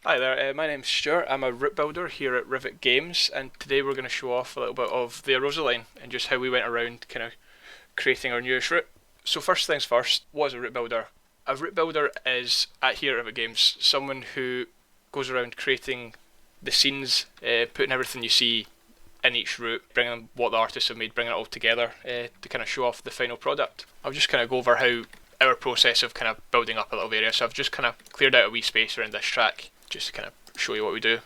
Hi there, my name's Stuart. I'm a route builder here at Rivet Games, and today we're going to show off a little bit of the Arosa line and just how we went around kind of creating our newest route. So first things first, what is a route builder? A route builder is, at here at Rivet Games, someone who goes around creating the scenes, putting everything you see in each route, bringing what the artists have made, bringing it all together to kind of show off the final product. I'll just kind of go over how our process of kind of building up a little area. So I've just kind of cleared out a wee space around this track just to kind of show you what we do.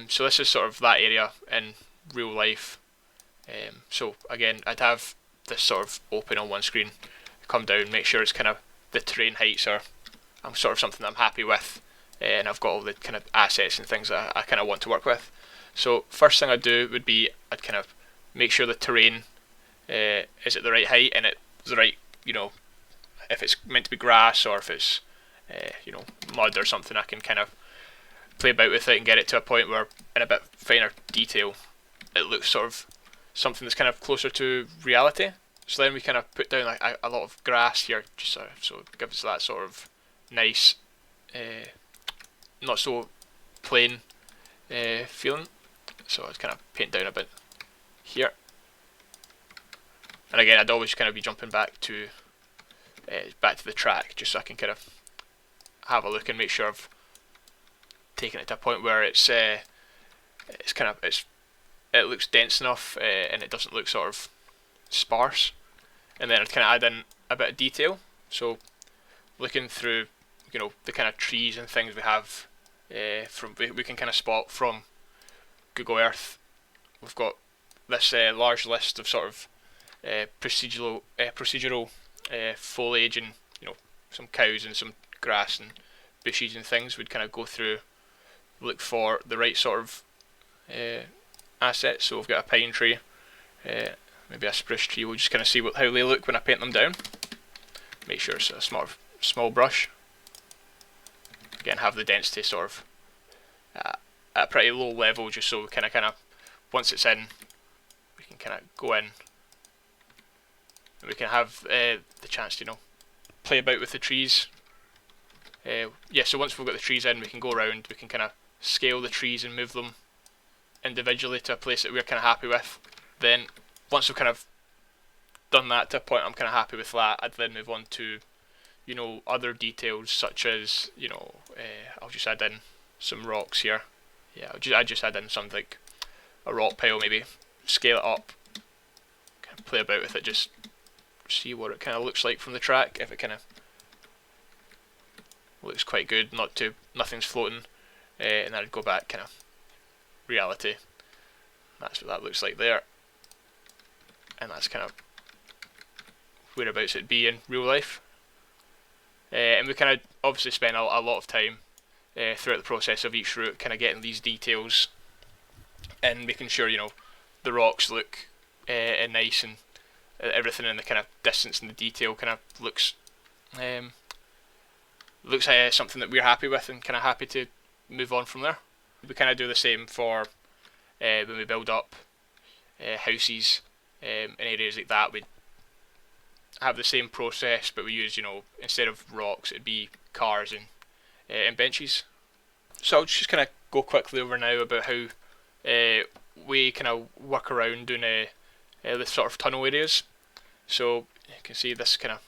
So this is sort of that area in real life. So again, I'd have this sort of open on one screen, come down, make sure it's kind of the terrain heights are sort of something that I'm happy with, and I've got all the kind of assets and things that I kind of want to work with. So first thing I'd do would be I'd kind of make sure the terrain is at the right height and it's the right, if it's meant to be grass or if it's mud or something, I can kind of play about with it and get it to a point where in a bit finer detail it looks sort of something that's kind of closer to reality. So then we kind of put down like a lot of grass here, just so it gives that sort of nice, not so plain feeling. So I'd kind of paint down a bit here, and again I'd always kind of be jumping back to the track just so I can kind of have a look and make sure I've taken it to a point where it looks dense enough and it doesn't look sort of sparse. And then I'd kind of add in a bit of detail. So looking through, the kind of trees and things we have we can kind of spot from Google Earth. We've got this large list of sort of procedural foliage and some cows and some grass and bushes and things. We'd kind of go through, look for the right sort of assets. So we've got a pine tree, maybe a spruce tree. We'll just kind of see how they look when I paint them down. Make sure it's a small brush. Again, have the density sort of at a pretty low level, just so we kind of once it's in, we can kind of go in and we can have the chance to play about with the trees. So once we've got the trees in, we can go around, we can kind of scale the trees and move them individually to a place that we're kind of happy with. Then once we've kind of done that to a point I'm kind of happy with that, I'd then move on to other details such as I'll just add in some rocks here. I just add in something like a rock pile, maybe scale it up, kind of play about with it, just see what it kind of looks like from the track. If it kind of looks quite good, nothing's floating, and then I'd go back kind of reality. That's what that looks like there, and that's kind of whereabouts it'd be in real life. And we kind of obviously spend a lot of time throughout the process of each route kind of getting these details and making sure the rocks look nice, and everything in the kind of distance and the detail kind of looks something that we're happy with and kind of happy to move on from there. We kind of do the same for when we build up houses in areas like that. We have the same process, but we use instead of rocks it'd be cars and benches. So I'll just kind of go quickly over now about how we kind of work around doing this sort of tunnel areas. So you can see this kind of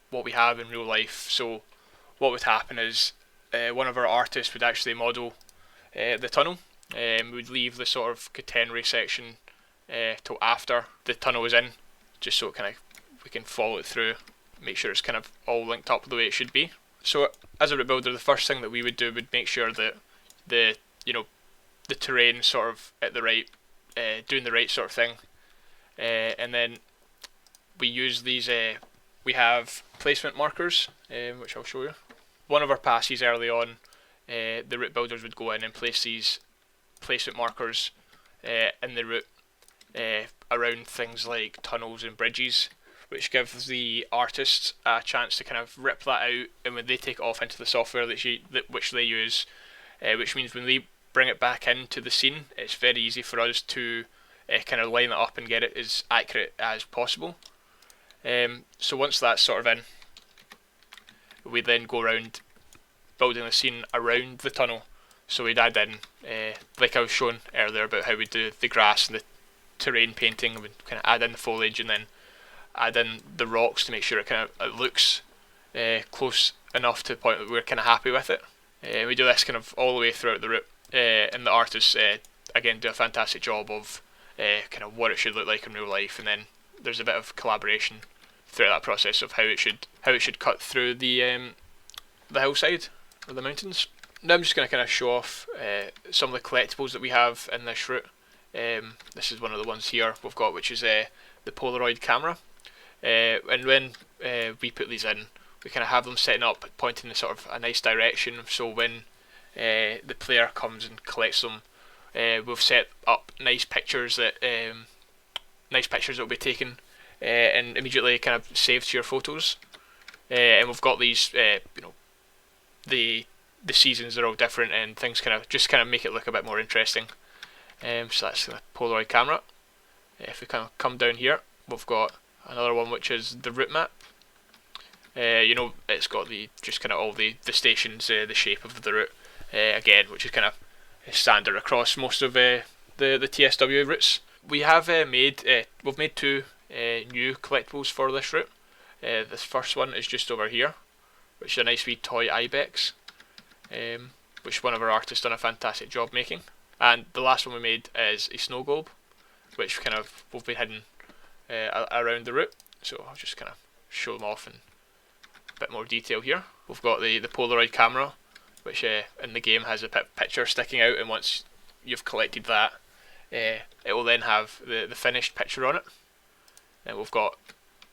what we have in real life. So what would happen is one of our artists would actually model the tunnel. We'd leave the sort of catenary section till after the tunnel is in, just so we can follow it through, make sure it's kind of all linked up the way it should be. So as a route builder, the first thing that we would do would make sure that the terrain sort of at the right, doing the right sort of thing, and then we use these. We have placement markers, which I'll show you. One of our passes early on, the route builders would go in and place these placement markers in the route around things like tunnels and bridges, which gives the artists a chance to kind of rip that out, and when they take it off into the software which they use, which means when they bring it back into the scene, it's very easy for us to kind of line it up and get it as accurate as possible. So once that's sort of in, we then go around building the scene around the tunnel. So we'd add in, like I was showing earlier about how we do the grass and the terrain painting, and we'd kind of add in the foliage and then add in the rocks to make sure it looks close enough to the point that we're kind of happy with it. We do this kind of all the way throughout the route, and the artists again do a fantastic job of kind of what it should look like in real life, and then there's a bit of collaboration throughout that process of how it should cut through the hillside or the mountains. Now I'm just going to kind of show off some of the collectibles that we have in this route. This is one of the ones here we've got, which is the Polaroid camera. And when we put these in, we kind of have them setting up, pointing in sort of a nice direction. So when the player comes and collects them, we've set up nice pictures that will be taken and immediately kind of saved to your photos. And we've got these, the seasons are all different, and things kind of make it look a bit more interesting. So that's the Polaroid camera. If we kind of come down here, we've got another one which is the route map. It's got all the stations, the shape of the route, again, which is kind of standard across most of the TSW routes. We have made 2 new collectibles for this route. This first one is just over here, which is a nice wee toy ibex, which one of our artists done a fantastic job making. And the last one we made is a snow globe, which we've been hidden around the route. So I'll just kind of show them off in a bit more detail here. We've got the Polaroid camera, which in the game has a picture sticking out, and once you've collected that, it will then have the finished picture on it. Then we've got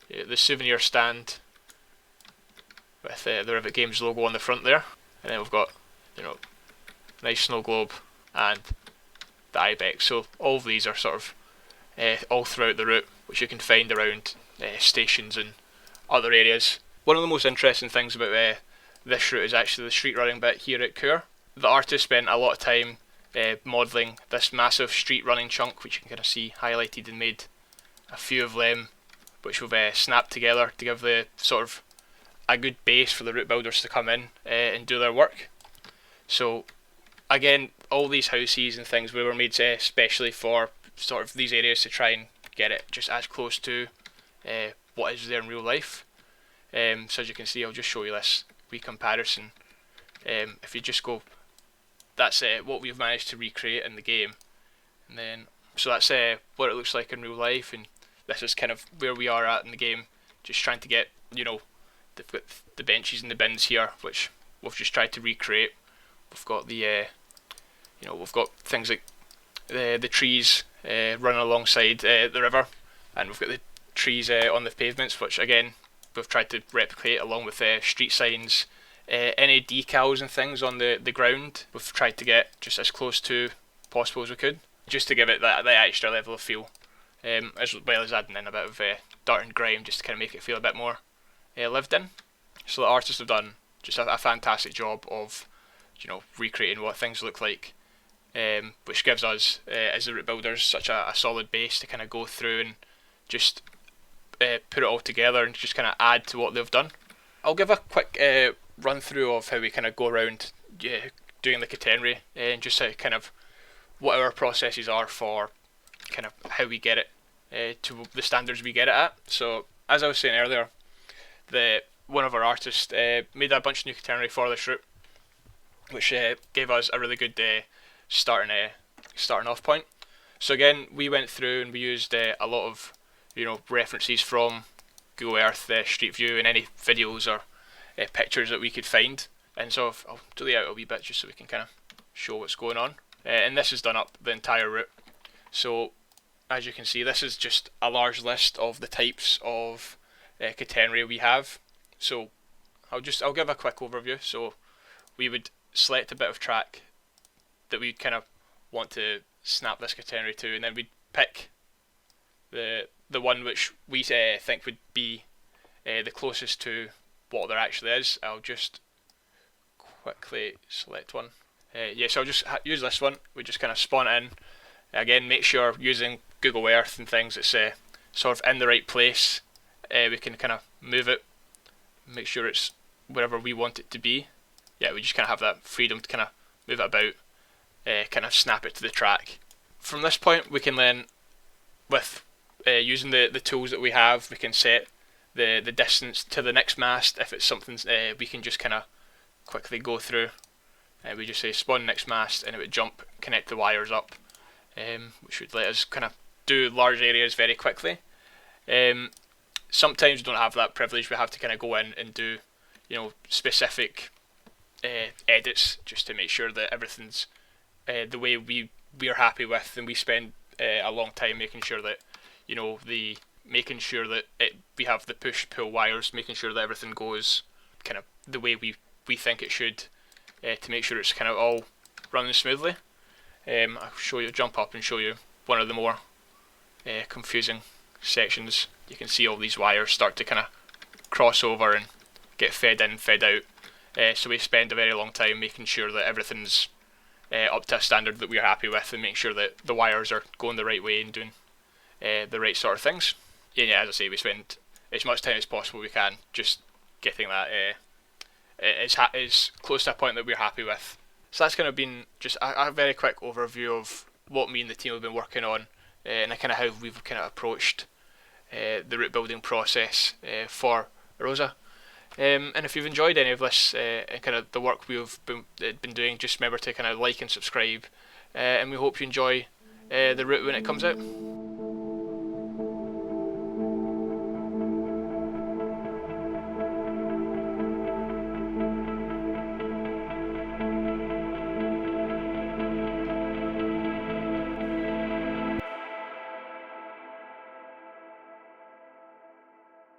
the souvenir stand with the Rivet Games logo on the front there, and then we've got nice snow globe and the ibex. So all of these are sort of all throughout the route, which you can find around stations and other areas. One of the most interesting things about this route is actually the street running bit here at Coor. The artist spent a lot of time modelling this massive street running chunk, which you can kind of see highlighted, and made a few of them, which we've snapped together to give the sort of a good base for the route builders to come in and do their work. So again, all these houses and things were made especially for sort of these areas to try and get it just as close to what is there in real life. So as you can see, I'll just show you this wee comparison. If you just go, that's what we've managed to recreate in the game, and then so that's what it looks like in real life, and this is kind of where we are at in the game, just trying to get, they've got the benches and the bins here, which we've just tried to recreate. We've got the we've got things like the trees running alongside the river, and we've got the trees on the pavements, which again we've tried to replicate, along with street signs, any decals and things on the ground. We've tried to get just as close to possible as we could, just to give it that extra level of feel, as well as adding in a bit of dirt and grime, just to kind of make it feel a bit more lived in. So the artists have done just a fantastic job of recreating what things look like, which gives us as the route builders such a solid base to kind of go through and just put it all together and just kind of add to what they've done. I'll give a quick run through of how we kind of go around doing the catenary, and just how kind of what our processes are for kind of how we get it to the standards we get it at. So as I was saying earlier, one of our artists made a bunch of new catenary for this route, which gave us a really good starting off point. So again, we went through and we used a lot of references from Google Earth, Street View, and any videos or pictures that we could find. And so I'll delete out a wee bit just so we can kind of show what's going on. And this is done up the entire route. So as you can see, this is just a large list of the types of catenary we have. So I'll give a quick overview. So we would select a bit of track that we kind of want to snap this catenary to, and then we'd pick the one which we think would be the closest to what there actually is. I'll just quickly select one. So I'll just use this one. We just kind of spawn it in. Again, make sure using Google Earth and things, it's sort of in the right place. We can kind of move it, make sure it's wherever we want it to be. Yeah, we just kind of have that freedom to kind of move it about kind of snap it to the track. From this point we can then, with using the tools that we have, we can set the distance to the next mast. If it's something we can just kind of quickly go through. We just say spawn next mast and it would jump, connect the wires up, which would let us kind of do large areas very quickly. Sometimes we don't have that privilege. We have to kind of go in and do, specific edits just to make sure that everything's the way we are happy with, and we spend a long time making sure that we have the push pull wires, making sure that everything goes kind of the way we think it should, to make sure it's kind of all running smoothly. I'll jump up and show you one of the more confusing sections. You can see all these wires start to kind of cross over and get fed in, fed out. So we spend a very long time making sure that everything's up to a standard that we're happy with, and making sure that the wires are going the right way and doing the right sort of things. Yeah, as I say, we spend as much time as possible we can just getting that as close to a point that we're happy with. So that's kind of been just a very quick overview of what me and the team have been working on, and kind of how we've kind of approached the route building process for Arosa. And if you've enjoyed any of this and kind of the work we've been doing, just remember to kind of like and subscribe, and we hope you enjoy the route when it comes out.